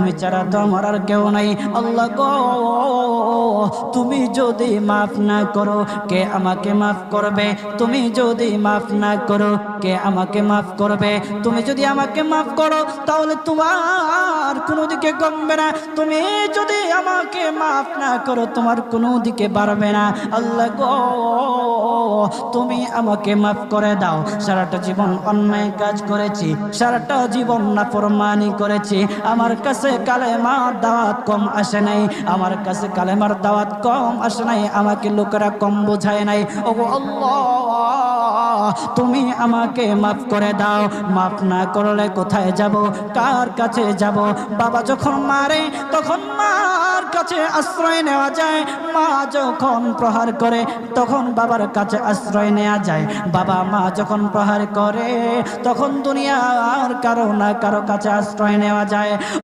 তুমি ছাড়া তো আমার আর কেউ নাই। আল্লাহ গো, তুমি যদি মাফ না করো কে আমাকে মাফ করবে? তুমি যদি মাফ না করো কে আমাকে মাফ করবে? তুমি যদি আমাকে মাফ করো তাহলে তোমার কোনো দিকে কমবে না, তুমি যদি আমাকে মাফ না করো তোমার কোনো দিকে বাড়বে না। আল্লাহ গো, তুমি আমাকে মাফ করে দাও। সারাটা জীবন অন্যায় কাজ করেছি, সারাটা জীবন নাফরমানি করেছি, আমার কাছে কালেমার দাওয়াত কম আসে নাই, আমার কাছে কালেমার দাওয়াত কম আসে নাই, আমাকে লোকেরা কম বোঝায় নাই। ওগো আল্লাহ, তুমি আমাকে মাফ করে দাও। মাফ না করলে কোথায় যাব, কার কাছে যাব? বাবা যখন মারে তখন মার কাছে আশ্রয় নেওয়া যায়, মা যখন প্রহার করে তখন বাবার কাছে আশ্রয় নেওয়া যায়, বাবা মা যখন প্রহার করে তখন দুনিয়ার কারো না কারো কাছে আশ্রয় নেওয়া যায়।